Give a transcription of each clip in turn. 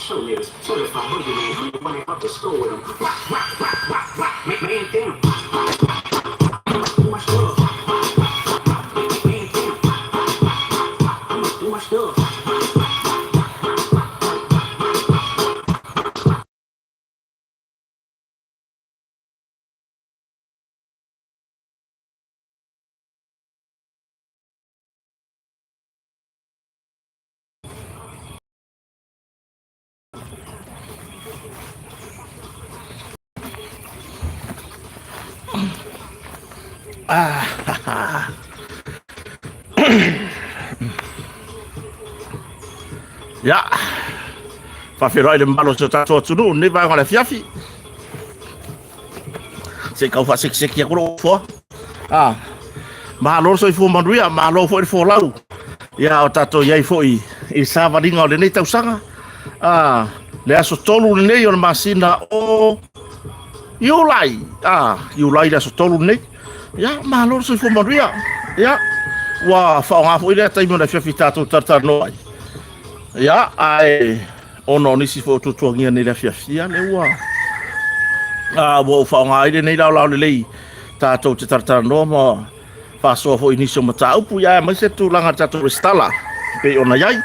show niggas. So if I hug you, man, I'm running up the school with them. Man, damn. Too much love. Man, damn. Too much love. Ya. Whawhirai le malo so tātua tunu, ne vanga le fiafi. Se kau whasek-seki a kuro fua. Mahalo so i fua manuia, mahalo fo i fua lau. Ia o tātua iai fo i sāwaringa o le nei tausanga. Le aso tolu le nei o le masina o Iulai. Iulai le aso tolu le nei. Ia, mahalo so i fua manuia. Ia, wa whaonga fo i lea taimo na fiafi tātua tartar no ai. Ia, ai ono nisi fo tutuangia nei la fiafia le ua. Wo whaonga aire nei lau le lei tātou te tartara noa ma whasoa fo inisi o mata upu ia mai se tūlanga tātou restala pe ona iai.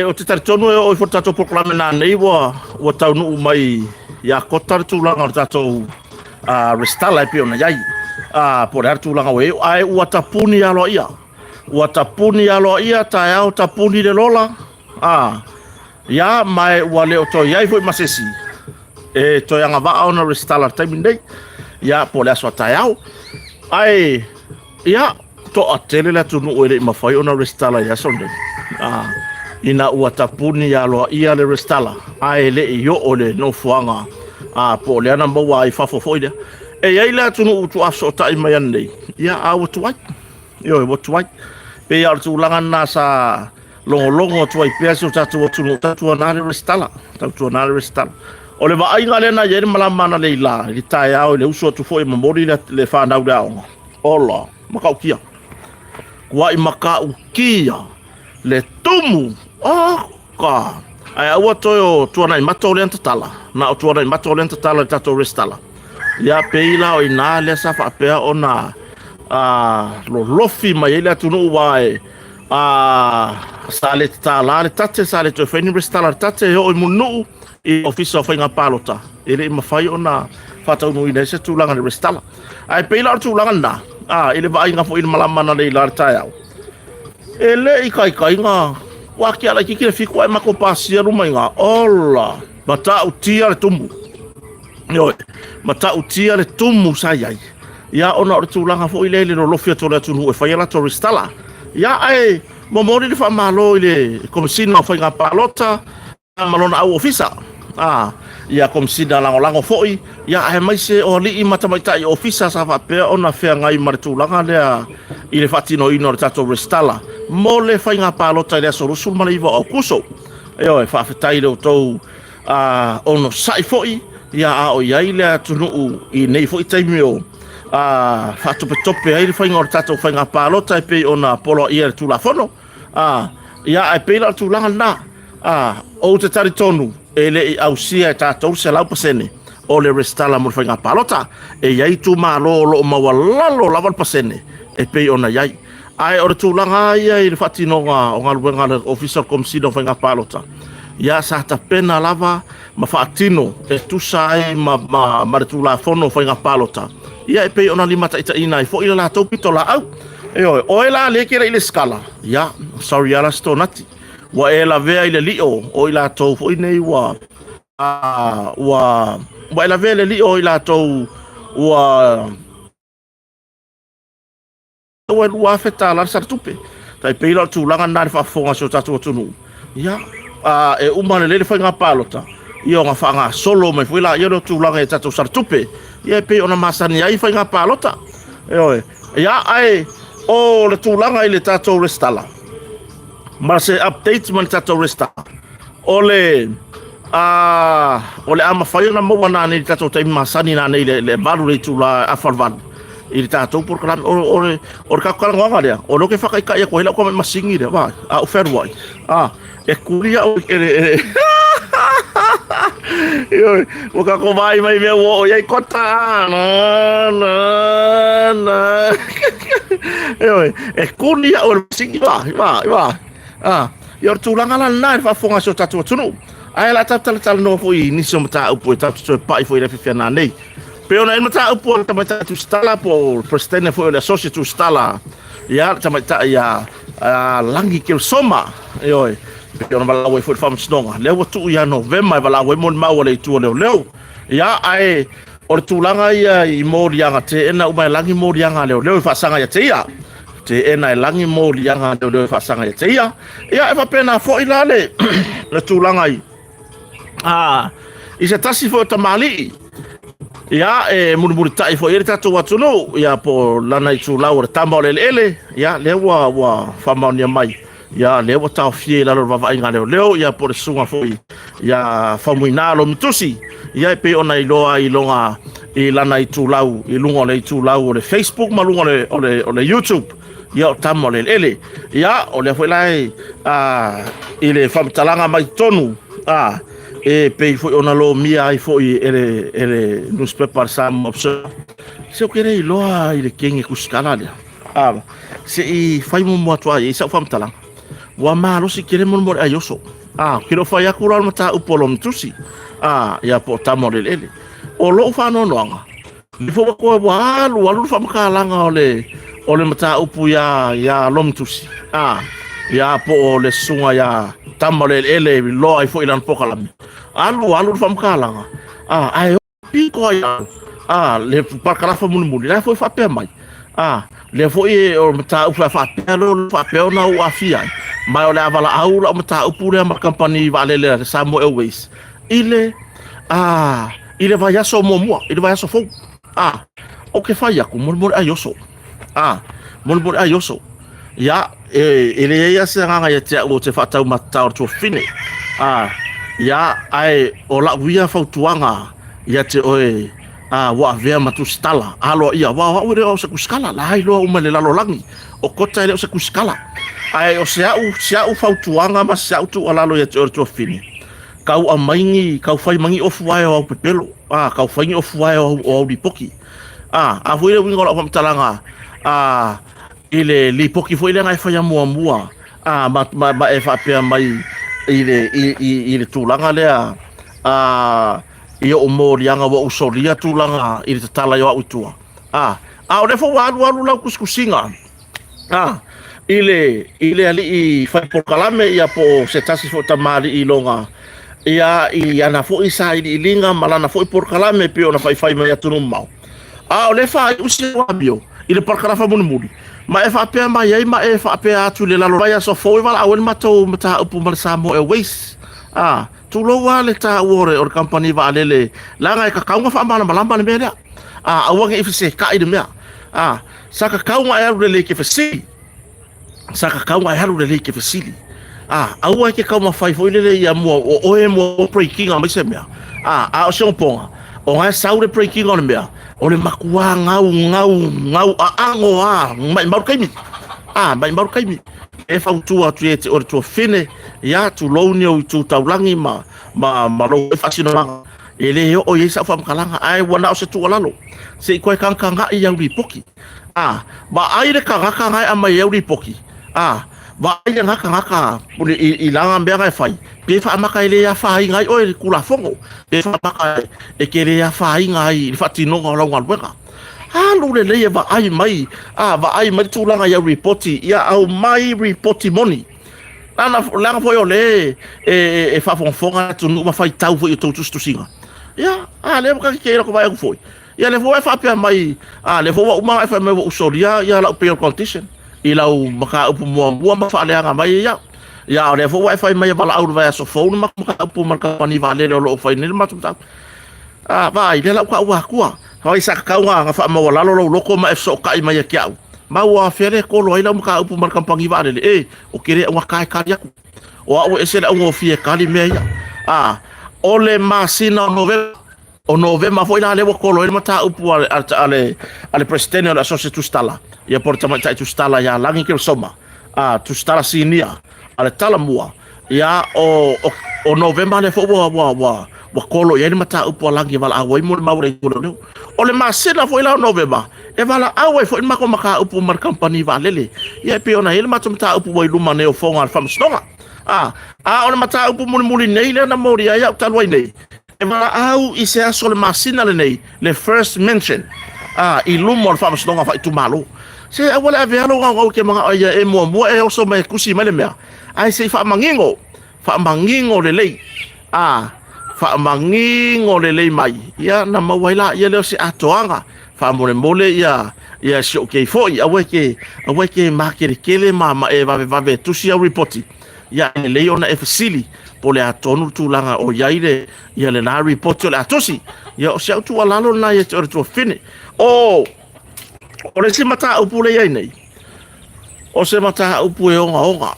O te taritonu o i fo tātou proklame nā nei wa taunu mai ia kotare tūlanga o tātou restala pe ona iai. Pore ar tūlanga o eo ai ua tapuni alo ia. Ua tapuni alo ia tae au tapuni le lola. Ia mai ua leo toi ai fo i masesi. Toi anga waa ona restala taimi nei. Ia po le aswa tae au. Ai, ia to a tele la tunu o ele i mawhai ona restala ia sonde. Ina ua tapuni alo ia le restala. Ai le i o le no fuanga. Po le ana maua ai fafo foidea. Ei la tunu utu aso tai mai anei. Ia a watu wai. Yo watu wai. Pe ia tu langa na sa longo tu ai peso tatu tatu na le restala. Tatu na le restala. O le vai ngale na yere malama na leila. Li tai au le uso tu foi memori le fa na ua. Ola, makaukia. Kua i makaukia. Le tumu. Ka. Ai au to tuana i mato le tala. Na o tuana i mato le tala tatu restala. Ia peila o ina le sa fa pe ona lo lofi mai ele atunu wae sale tala le tate sale to feni restala tate o munu i ofisa fainga palota ele mafai ona fata unu ina se tulanga le restala ai peila tulanga na ele vai nga fo il malama na le larta au ele i kai nga wa ki ala ki ki fiku ai makopasia ruma nga ola bata utia le tumu yo mata utia le tumu sayai. Ia ona o tūlanga fo i le no lofia tōlea tunu e whaiala tō restala. Ia ai, momori le whamalo i le komisina o whainga palota, malona au ofisa. Ia komisina lango foi, ia ai mai se o li i matamaitai ofisa sa whapea ona whea ngai mare tūlanga lea i le whatino ino le tato restala. Mo le whainga palota i lea sorusul malaiwa o kuso. Eo e whawhetai leo tau ono sai foi, ia a o iai lea tunu i nei foi taimio. Tope ai le whainga o le tatou whainga pālota e pei ona polo ia le tūlafono. Ia e pei la tūlanga na. O te tari tonu e le i ausia e tātou se lau pasene o le restala mo le whainga pālota e iai tū mālo lo mawalalo lawan pasene e pei ona iai. Ai o le tūlanga ia i le whatinonga o ngā luenga le official comsino whainga pālota. Ia sa ta pena lava ma whaatino e tusa ai ma le tūlafono whainga pālota. Ia e pei ona limata ita ina i fo ila la tau pito la au. O e la leke i le skala. Ia, sorry ala sto nati. Wa e la vea i le lio o ila tau fo inei wa e la vea le lio i la tau wa e lua feta la sartupe. Tai pei la tūlanga nare whafonga so tatu tunu. Ia, e umane le whainga pālota. Ia nga whanga solo mai fuila ia no tūlanga e tatu sartupe. Ia pe ona masani ai whainga pālota. Ia ai o le tūlanga i le tātou restala. Mara se update man tātou restala. O le ama whaiona maua nā nei tātou taimi masani nā nei le varu rei tūla a whalwaru. i tātou por kalam o ka kalanga lea o lo ke whakaika ia ko hela ko masingi le vai a o ferwai e kuria o yo o ka ko mai me o ia kota na yo e kuria o masingi va yo tulanga la na fa fonga so tatu tunu ai la tal no foi ni so mata upo tatu so pai foi le fiana nei pe ona mata upo tamata tu stala po prestene foi le associate tu stala ya tamata ya langi ke soma yo pe ona bala foi fam snonga le tu ya november bala we mon ma le tu le ya ai o tulanga ia i morianga te ena uma langi morianga le fa sanga ya te ia te ena langi morianga le fa sanga ya te ia ya e fa pena foi la le le tulanga i i se tasi fo tamali ya murmur tai fo ere tatu watuno ya po lana i tu laur tamba ele ya le wa fama ni mai ya le wa ta fie la lo va inga le ya por sunga fo ya famuina lo mitusi ya pe ona i loa i longa i lana i tu lau i lunga le tu lau le Facebook malunga le YouTube ya tamba ele ya o le fo lai ile fam talanga mai tonu e pe foi ona lo mia ai foi ele newspaper sam observe se o querer loa ele quem é cuskala se i fai mo tua e sa fam tala wa malo si querer mo ayoso quero fai akura mata upolom tusi ya po tamo ele o lo fa no no ni fo ko wa lu fa makalanga ole mata upu ya lom tusi ya po le sunga ya tamale ele lo ai foi lan pokalam alu fam kalanga ai piko ya le pakala fa mun la foi fa pe mai le foi o mata upu fa pe na u afia mai ole avala au la mata upu le ma company vale le Samo Airways ile vai so mo ile vai so fo o que fa ya ku murmur ayoso murmur ayoso ya ele ia se nga ya te o te fatau mata o to fine ya ai o la via fautuanga ya te oe wa vea matu stala alo ia wa o se kuskala la ai lo umele la lo langi o kota ele o se kuskala ai o se au fautuanga ma se au tu ala lo ya te o to fine kau a maingi kau fai mangi ofu ai o pepelo kau fai ofu ai o dipoki a foi le wingo la pamtalanga ile lipoki foi le ngai fai mua ma e fa pe mai ile tulanga lea ia o morianga wa usolia tulanga ile tala yo utua o le fo walu la kuskusinga ile ali i fai por kalame ia po se tasi fo tamali i longa ia na fo isa i linga malana fo por kalame pe ona fai mai atunu mau o le fai usi wabio ile por kalafa munmuri ma e fa pe mai ma e fa pe atu le la loya so fo wala awen mato mata upu mal Samo Airways tu lo wale ta wore or company va lele la ngai ka kaunga fa mala malamba le mea awange ifse ka ide mea saka kaunga ya rele ke fesi saka kaunga ya rele ke fesi awa ke kaunga fai fo lele ya mo o mo breaking on me mea o se ponga o nga saure breaking on mea o le makua ngau ango mai mau kaimi mai mau kaimi e fa tu atu e te o tu fine ya tu loni o tu taulangi ma lo e fasino langa ele o ye sa fam kalanga ai wana o se tu lalo se ko kanga i yau poki ba ai le kanga ai ama yau poki ba ai ngaka puli i langa mbega fai pe fa maka ile ya fai ngai o kula fongo pe fa maka e kere ya fai ngai fa tino ngala ngwa lu le va ai mai va ai mai tu langa ya reporti ya au mai reporti money langa foi ole e fa fonga tu no fai tau foi tu singa ya le ka ke ko vai foi ya le foi fa pe mai le foi uma fa me usoria ya la pe condition ila u maka upu mo ma fa le nga mai ya le foi wifi mai bala au vai so phone maka upu marka pani vale lo foi ni ma tu vai le la kwa hoi sa kaunga fa ma wala lo loko ma so kai mai kia ma wa fere ko lo ila maka upu mar kampangi va le o kere wa kai ya o ese la o fie kali me ya ole masina nove o November foi la le kolo ele mata upu ale presidente da Associação Tustala ia porta mai Tustala ya langi ke soma Tustala sinia ale tala mua ya o November le fo wa kolo ele mata upu langi vala awai mo maure kolo o le masena foi la November e vala awai foi mako maka upu mar company valele ia pe ona ele mata upu wai luma ne o fonga al famstonga ona mata upu muli nei le na mori ya talwai nei e wala au i se aso le masina le nei le first mention i lumo le whamasonga wha i tumalo se a wala ave alo ngau ke mga aia e mua e oso mai kusi mele mea ai se whamangingo le lei whamangingo le lei mai ia na mawaila ia leo se atoanga whamole ia si o kei foi awe ke makere kele ma e vave tusi au reporti ia e lei ona e fasili po le atonu tulaga o iaile ia le na report o le atosi ia o se autu alalo na ia te ore tua fine o le se mata upu le iai nei o se mata upu e onga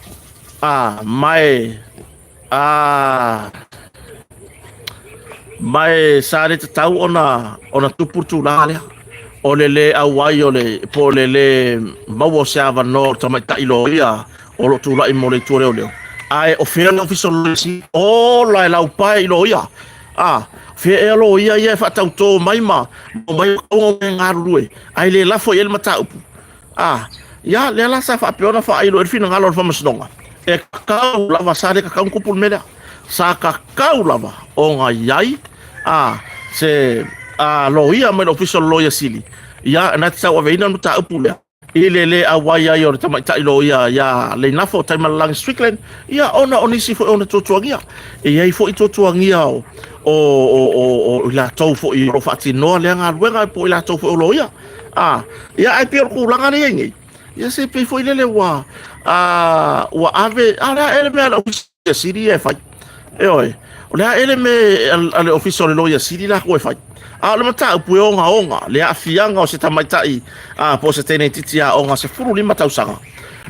mai sa re te tau ona tupu tulaga lea o le auai o le po le mau o se avano tamaita ilo ia o lo tula'i mo le tua leo ai o fea le official si o la pai lo ia fea lo ia fa tau to mai ma o mai o ngarue ai le la foi el mata upu ya le la sa fa peona fa ai lo fina ngalo fa masnonga e kau lava sare ka kau kupul meda sa ka kau lava o nga yai se lo ia mai official lo ia sili ya na tsa wa veina mata upu le ile awai ai o tama tai lo ia le nafo tai malang Strickland ia ona onisi fo ona totuangia e ai fo totuangia o la tau fo i ro fati no le nga wenga po la tau fo lo ia ia ai pe ku langa le ngi ia se pe fo ile wa ave ala ele me ala siri e fai oi ola ele me al official lo ia siri la ko fai le mata upu onga le afianga o se tamaitai po se tene titia onga se furu lima tausanga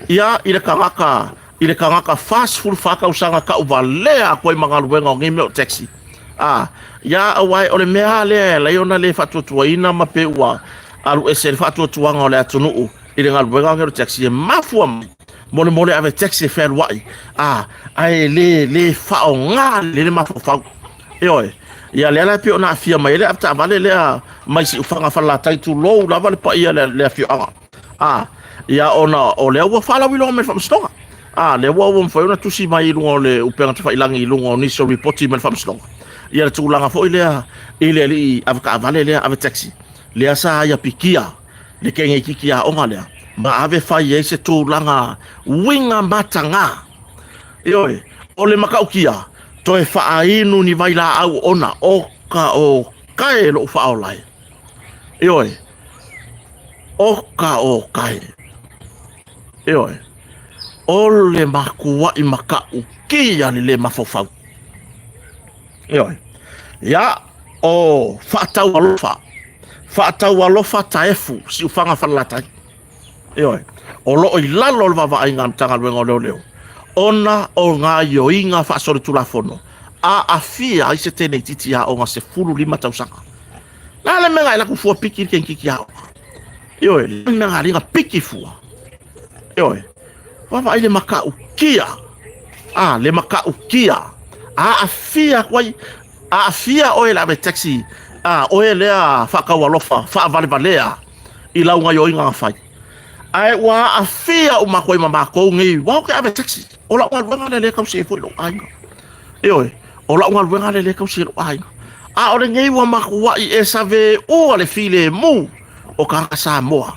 ia ile kangaka fast food faka usanga ka uvalea ko mga luenga ngi me taxi ia awai ole mea le ona le fatu tuaina mape wa alu ese fatu tuanga ole atunu ile ngal luenga ngi taxi mafua mole ave taxi fair wai ai le fa onga le mafa oi ia le ala pe ona afia mai le apta vale le mai si ufanga fala tai tu lo la vale pa ia le afia ia ona o le wa fala wi lo me fam stonga le wa wo foi ona tusi mai lu le upenga te failangi lu ni so report me fam stonga ia tu langa foi le ile avka vale le ave taxi le asa ia pikia le kenga kikia onga le ma ave fai ese tu langa winga matanga ioi o le makaukia to e whaainu ni vai la au ona o kae lo whaolai. Ioi. O kae. Ioi. O le makua i makau kia ni le mafofau. Ioi. Ia o whaatau alofa. Whaatau alofa taefu si ufanga whalatai. Ioi. O lo i lalo lwa ai ngam tanga luenga leo. Ona o ngā ioinga whaasore tulafono. Afia i se tene titi o ngā se furu lima tausanga. Nā le menga i laku fua piki ken kiki hao. Ioi, le menga ringa piki fua. Ioi, wawa i le makau kia. Le makau kia. Afia kwai. Afia oe la me taxi. Oe lea whakawalofa, whaavalevalea. I lau ngā ioinga ngā whai. Ai wa afia o makoi mamako ngi wa ke ave taxi o la wa le kau se foi lo ai oi o la wa le kau se lo ai o le ngi wa makwa i esave o le file mu o ka sa moa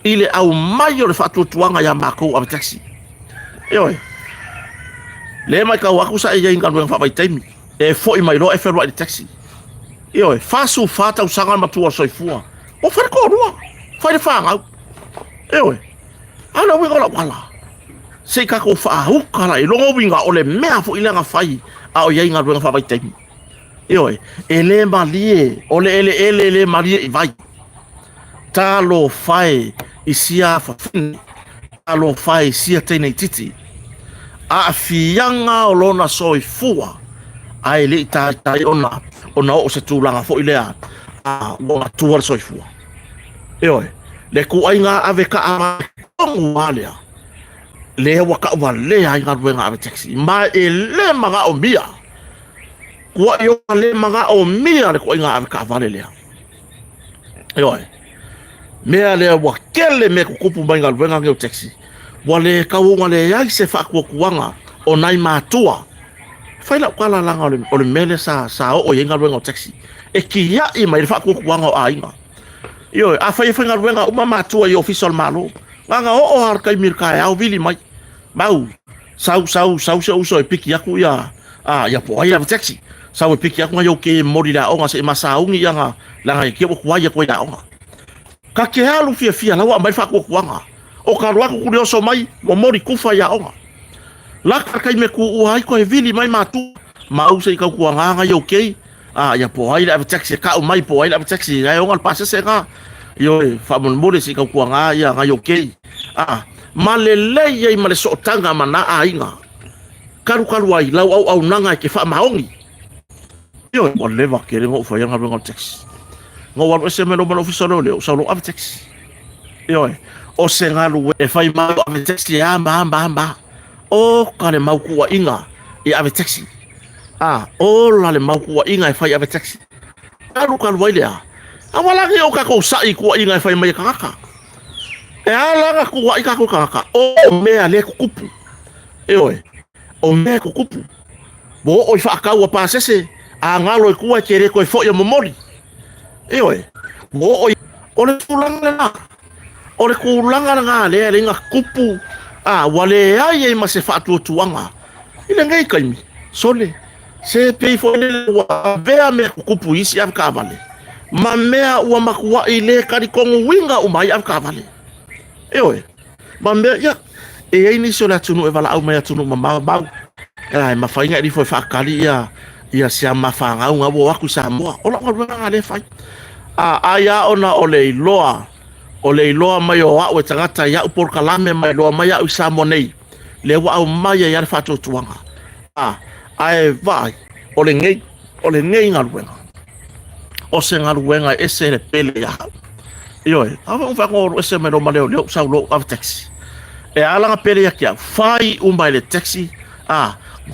ile au mai o le fatu tuanga ya mako ave taxi oi le mai ka wa ku sa ia inga wa fa mai taimi e foi mai lo e fer wa taxi oi fasu fata usanga matua soifua o fer ko ro foi fa ngau ewe ana winga la wala se ka ko fa hukala i longo winga ole mea fo ilenga fai o ia inga winga fa vai temi ewe ele malie ole ele malie i vai talo fai i sia fa fin talo fai sia tene titi a fianga o lona soi fua ai le tai ona o se tūlanga fo i lea a wonga tuar soifua e oi le ku ai ngā ave ka ama kongu alea le waka wa le ai ngā ruenga ave taxi ma e le manga o mia kua i o le manga o mia le ku ai ngā ave ka avale lea e oi mea le wa kele me kukupu mai ngā ruenga ngeu taxi wa le kaunga le ai se whakuakuanga o nai mātua faila kala langa o le mele sa o yenga ruenga o taxi e ki ia i mai le whakuakuanga o ainga yo a fai nga ruenga uma matua i official malo nga o har kai mir kai au vili mai mau sau so e piki aku ya ya po ai ave taxi sau e piki aku nga yo ke mori la o nga se masaungi ya nga langa ke o kwa ya ko ya o ka ke halu fia la wa mai whakuakuanga o ka ruaku kuri o so mai mo mori kufa ya o nga la kai me ku u ai ko e vili mai matu mau se ka kuanga nga yo ke ya po ai ave taxi ka o mai po ai ave taxi ga o nga pasa se nga yo fa mon mole si ka kuanga ya nga yo ke malele ye male so tanga mana ainga karu ai lau au nanga ke fa maongi yo mo leva ke ngo fa yang nga taxi ngo wa se me lo mo official le so lo ave taxi yo o se nga lu e fai ma ave taxi ya ba o ka le mau ku inga e ave taxi o la le mau ku inga e fai ave taxi karu ai le awala ke o ka ko sai ku inga e fai mai kaka e ala ka ku ai ka ku kaka o mea le kupu e oi o mea kupu bo o fa ka wa pa sese a ngalo ku a kere ko fo yo momori e oi bo o le tulanga o le kulanga nga le nga kupu wale ai ma se fa tuanga ile ngai kaimi sole se pe fo le wa vea me kupu isi am ka vale ma mea ua makua i le kari kongu winga umai am ka vale e oi ma mea ya e ei ni so la tunu e vala au mai tunu ma mau ai ma fainga ri foi fakali ia se ma fanga unga bo aku sa mo ola nga le fai aya ona ole loa mai o au e tangata ya por kalame mai loa mai au sa monei le wa au mai ya fa to tuanga ai vai ole ngei nga ruenga o se ngaruenga ese le pele ya yo ava un fango ese me no maleo le sa lo av taxi e ala nga pele ya kia fai un baile taxi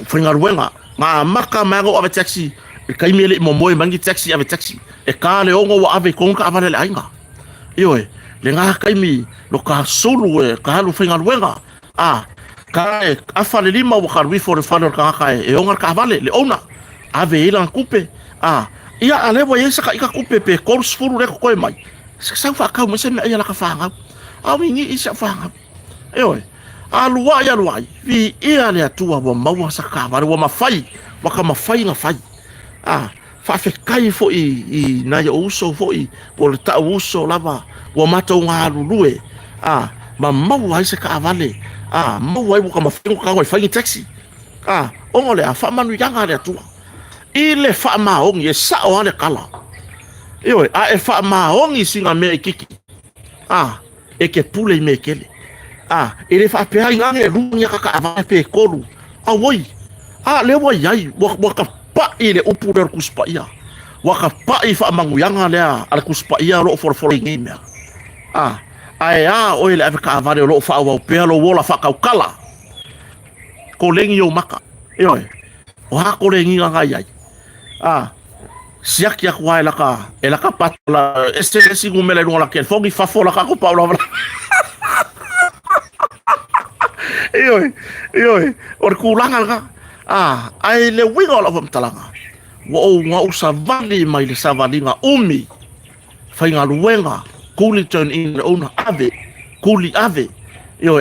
fringa ruenga ma maka mango ave taxi e kai mele mo moi mangi taxi ave taxi e ka le ongo wa ave konka ava le ainga yo le nga kai mi lo ka sulu e ka lu fringa ruenga ka e afa le lima wa ka wi for fa ka e onga ka vale le ona ave ila kupe ia ale wa yesa ka ika kupepe kors furu re ko mai sa fa ka mo se me ia la ka fanga wingi isa fanga oi aluai vi ia le atua wa maua sa ka wa mafai wa ka mafai nga fai fa fe kai fo i na yo uso fo i por ta uso lava wa mata nga lulue ma maua isa ka vale maua wa ka mafai ka wa fai taxi ongole fa manu yanga le atua ile fa maongi e sa o ale kala e fa maongi singa me kiki e ke pule me kele ele fa pe ai ngange runya ka ava pe koru woi le woi ai wa ka pa ile upu der kuspa ia wa ka pa i fa manguyanga le al kuspa ia ro for ngime o ile ava ka ava lo fa wa pe lo wola fa ka kala ko lengi yo maka o ha ko lengi nga ai siak ya kwa elaka patla este ngumele no la kel fogi fa fola ka ko paula or kulanga ka ai le winga la vom talanga wo nga usavali mai le savalinga umi fainga luenga kuli turn in le ona ave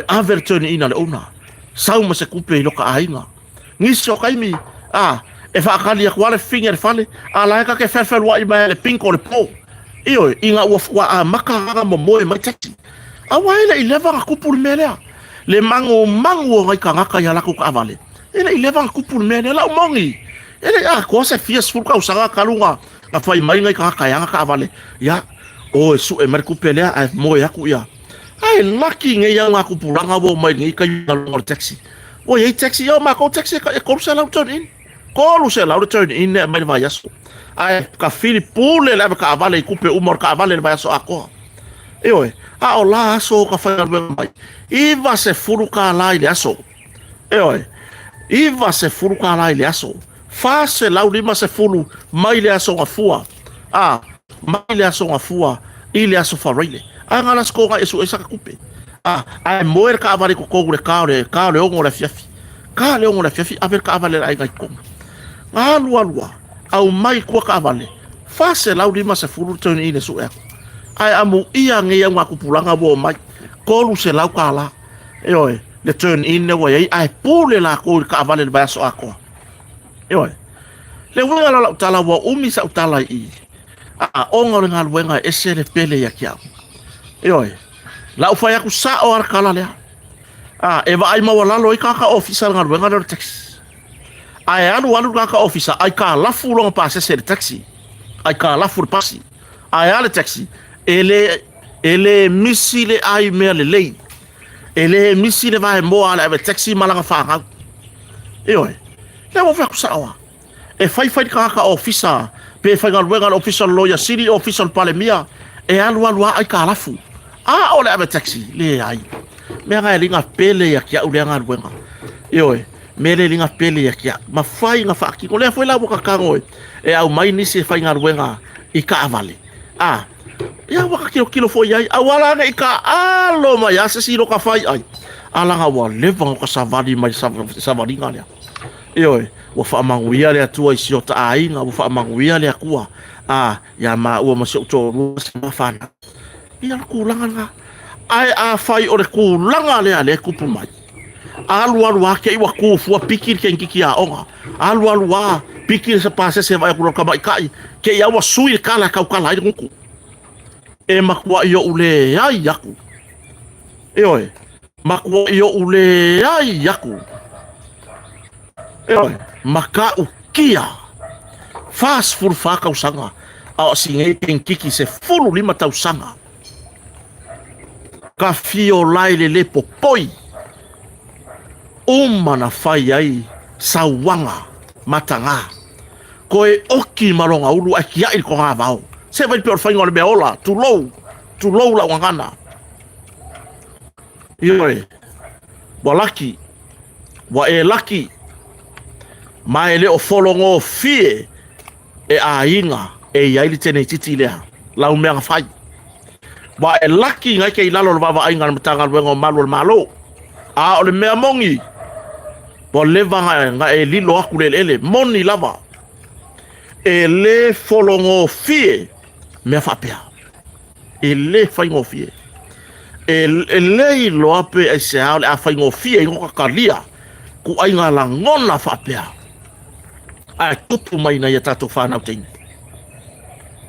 ave turn in le ona sau ma se kupe loka ainga ngiso kaimi e fa kali ya kwale finger fale ala ka ke fel wa iba le pink or po inga wa maka mo mai taxi awaile 11 ku pour melea le mango ngai ka ngaka ya la ku avale ele 11 ku pour melea la mongi ele ko se fies fu ka usanga kalunga ka fai mai ngai ka ya ngaka avale ya su e mer ku pelea mo ya ku ya ai lucky ngai ya ngaku pulanga bo mai ngai ka ngor taxi ye taxi yo ma ko taxi ka ko sala ton in kolu se lau le turn in ne mai vai aso ai ka fili pule le ka vale kupe umor ka vale vai aso ako e a o la aso ka fa mai iva se furu ka la ile aso e iva se furu ka la ile aso fa se lau lima se furu mai le aso afua mai le aso afua ile aso fa rile anga la sko ga eso esa kupe ai moer ka vale ko ko le ka le ongo le fiafi ka le ongo le fiafi aver ka vale ai ga ko alua au mai kua ka vale fa se lau lima se furu tone ine su e ai amu ia nge yang aku pulanga bo mai kolu se lau kala le turn in ne wa ai pule la ko ka vale le baso ako le wala la tala wa umi sa tala i onga le ngal wenga ese le pele ya kia la ufa ya ku sa o ar kala le e va ai ma wala lo ka official ngal wenga le taxi ai alu ka officer ai ka la fulong passe ser taxi ai ka la fur passi ai ale taxi ele missile ai mele lei ele missile vai mo ala ave taxi malanga fa le mo fa sawa e fai ka officer pe fai ngal official lawyer city official palemia e alu ai ka la fu ole ave taxi le ai me nga linga pele ya kia ule ngal wenga mele linga pele ya kia ma fai nga fa ki ko le foi la boka kango e au mai ni se fai ngal wenga I ka avale ya waka kilo foi ai awala nga ika alo ma ya se siro ka fai ai ala nga wa leva ka savali mai savali nga le wa fa manguia le tua isi o ta ai nga wa fa manguia le akua ya ma o ma se to ma fana ia kulanga nga ai fai o le kulanga le kupu mai alu ke iwa kufu pikir ke kiki a onga alu pikir se pase se vai ku ka mai kai ke ia wa sui kala ka kala ai ku e makua yo ule ai yaku makua yo ule ai yaku maka ukia fast full faka usanga a singe kiki se fulu lima tau sanga ka fio laile le popoi na fai ai sawanga matanga koe oki maronga ulu aki ai ko nga vao se vai per fai ngol beola tu low la wangana walaki wa laki mai le o folongo fie e ainga e ai le tene titi le la umea fai wa laki ngai ke lalo va va ainga matanga wengo malo o le mea mongi po leva nga e lilo aku le moni lava e le folongo fie mea fapea e le faingo fie e le ilo ape e se hao le a faingo fie ingo kakalia ku ainga la ngona fapea a tupu mai na ia tato whanau teine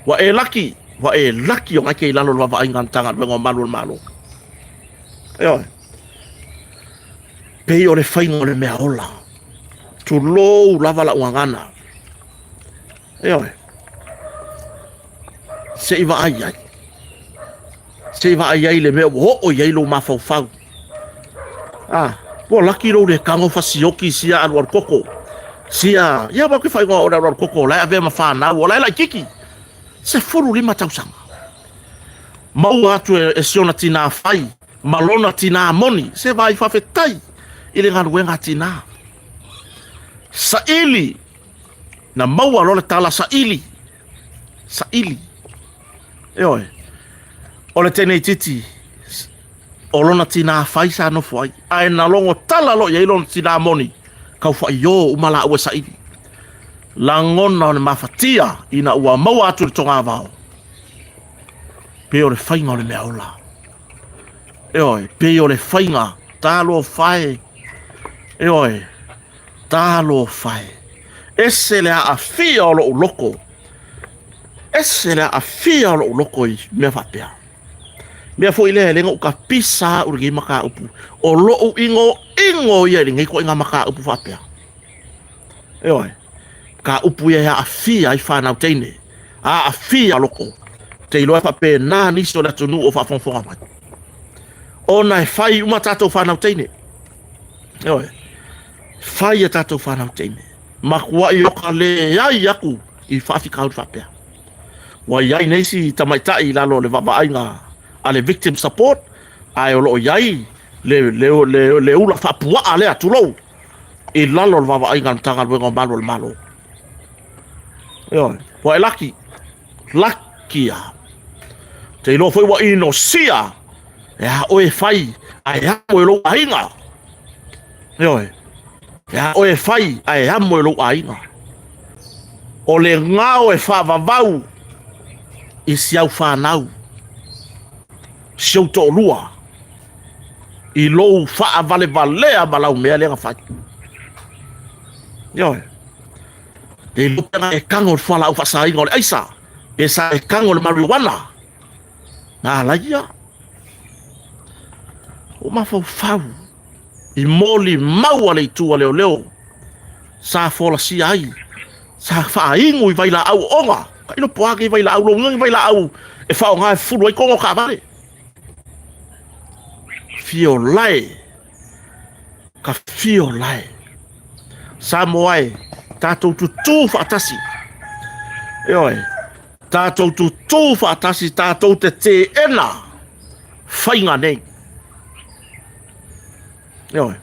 wa e laki o ngai ke lalo lava ainga tanga wengo malo pei o le whainga o le mea ola. Tu lou lava la uangana. Se iwa ai. Se iwa ai le mea o iai lo mafau. Po laki lo le kango fasioki sia aluar koko. Sia, ia ba ke whainga o le aluar koko, lai ave ma whanau, o lai kiki. Se furu lima tausanga. Mau atu e siona tina whai, malona tina moni, se vai whawhetai. Ile ngā ruenga tina saili na maua lo le tala saili o le tenei titi o lona tina fai sa no fai ai na longo tala lo ye lona tina moni kau fai yo umala ua saili langona o le mafatia ina ua maua atu le tonga vao pe o le whainga o le mea ola pe o le whainga talo fai talo fai ese le a fia o lo loko I mea whapea mea fo ile lenga uka pisa urigi maka upu o lo ingo ia ringi ko inga maka upu whapea ka upu ia a fia I whanau teine a fia loko te iloa whape nā niso la tunu o whafonfonga mai o nai fai uma tatou whanau teine fai a tatou whanau teine makua i oka le ai aku i whaafika au whapea. Wa iai neisi tamaitai lalo le vavaainga a le victim support, ai o loo iai le ula whapua le atulou i lalo le vavaainga ntanga luenga malo le malo. Ioi, wa e laki a. Te ilo foi wa ino sia, ya oe fai, ai hamo e lo ainga. Ioi, ya oe fai, ai hamo e lo ainga. O le ngao e whavavau, i siau whanau, siau to lua, i lo wha vale valea malau mea lenga whai. Ioi, te ilo penga e kango le whala au whasainga o le aisa, e sa e kango le marijuana. Nā laia. O mawhau whau. I moli maua le tua leo leo. Sa fola si ai. Sa whaingu i vaila au onga. Ka ino poake i vaila au longa i vaila au. E whao ngai furu ai kongo ka vare. Fio lai. Ka fio lai. Sa moai. Tātou tutu whaatasi. Eoi. Tātou tu tō whaatasi tātou te ena whainga nei. Ioi,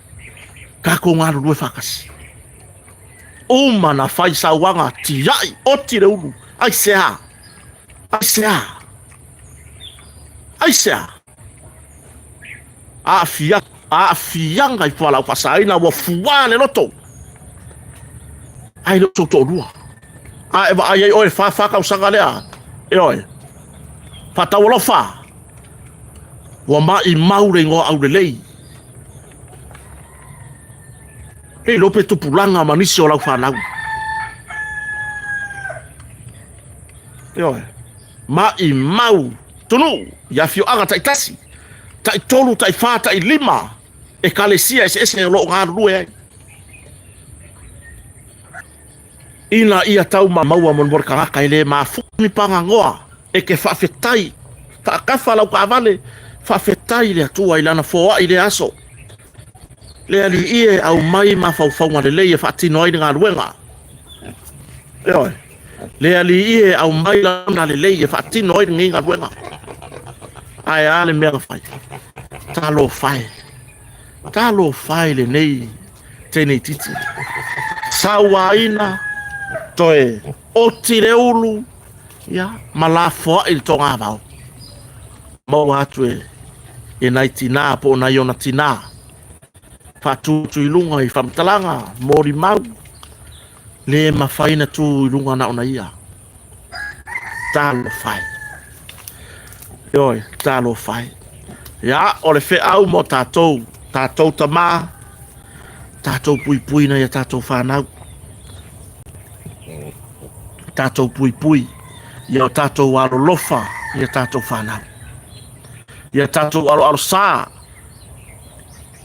kako ngā rurue whakasi. O mana whai sa wanga ti ai o ti reuru. Ai sea. A fianga i whalau whasaina wa fuane loto. Ai loto tō rua. A eva ai oi fa ka usanga lea. Oi. Pata wala fa. Wa mai maure ngo au lei. E lope tu pulanga manisi o lau fa nau. Oi. Mai mau tunu ya fio anga tai tasi. Tai tolu tai fa tai lima. E kalesia ese lo ngā rue. Ina ia tau maua mon mor kanga ile ma funi panga ngoa e ke whawhetai whakafa lau ka vale whawhetai le atua ilana foa i le aso le ali ie au mai ma whauwhaunga le leie whaatino ai ngā ruenga eoi le ali ie au mai lana le leie whaatino ai ngā ruenga ai ale mea whai talo whai le nei tenei titi sawaina toe o tire ulu ya malafo il tonga vau mo atwe e nai tina po na yona tina fatu tu ilunga i famtalanga mori mau le mafaina tu ilunga na ona ia talo fai ya o le fe au mo tatou tama tatou pui na ya tatou whanau tātou pui, ia tātou aro lofa, ia tātou whanau. Ia tātou aro sā.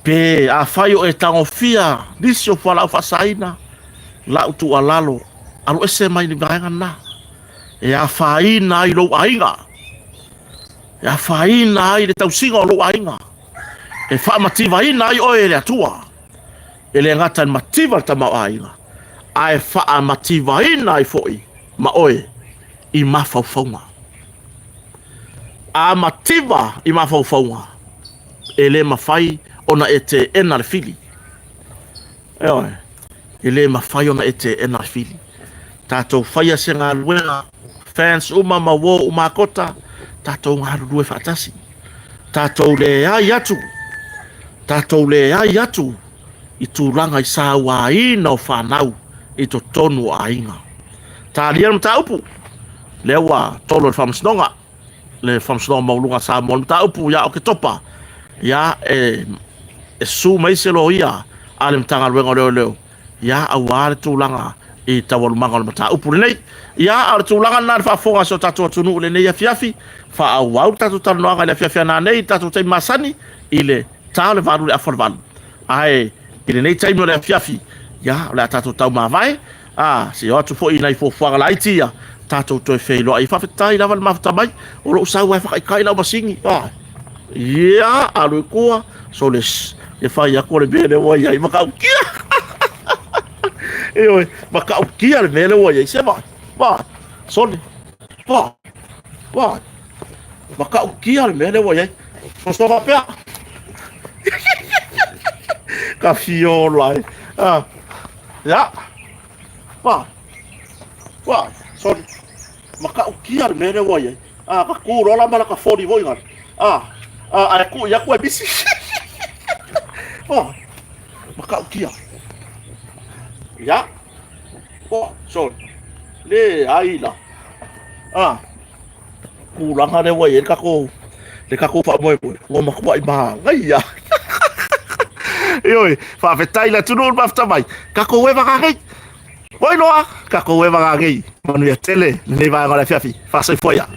Pe a whai o e tango fia, nisi o whalau whasaina, lau tu alalo, alo ese mai ni vaenga na. E a whaina i lou ainga. E a whaina i le tausinga o lou ainga. E whaamativa ina i oe le atua. E le ngata ni mativa ta mau ainga. A e whaamativa ina i foi. Ma oe i mawhauwhaunga. A mativa i mawhauwhaunga. E le mawhai ona e te ena le fili. Eoe. E le mawhai ona e te ena le fili. Tātou whaia se ngā ruenga. Fans uma mawo umakota. Tātou ngā rurue whaatasi. Tātou le ai atu. I tūranga i sāua ina o whanau. I to tonu a inga. Tā lia mta upu. Lewa tolo le whamsnonga. Le whamsnonga maulunga sa mo mta upu ya o ke topa. Ya e su mai se lo ia. Ale mtanga ruenga leo. Ya aware tūlanga i tawalumanga le mta upu le nei. Ya ar tūlanga nā whafonga so tatu atunu le nei a fiafi. Wha awau tatu tarunoanga le fiafi nā nei. Tatu tai masani. I le tā le varu le aforvalu. Ai, i le nei taimo le fiafi. Ya le tatu tau mawai. Si o atu fo ina i fofuanga la itia. Tātou toi whailoa i whawhetai lawa le mawhata mai. O lo usau ai whakaikai lau masingi. Ia, alu e koa. So le whai a kore bere o ia i makau kia. E oi, maka o kia le mele wa ye se va. Sole. Va. Maka o kia le mele wa ye. So va pea. Ka fiola. Ah. Ya. Va. Sole. Maka o kia le mele wa ye. Ah, ka ku rola mala ka fori voi ngar. Ai ku ya ku e bisi. Va. Maka o kia. Ya. Sole. Le aila. Kurang ada way le kako fa mo mo makwa iba ngaya yoi fa fetai la tunu ba fta mai kako we ba ngai oi loa kako we ba ngai manu ya tele ne ba ngala fiafi fa se foya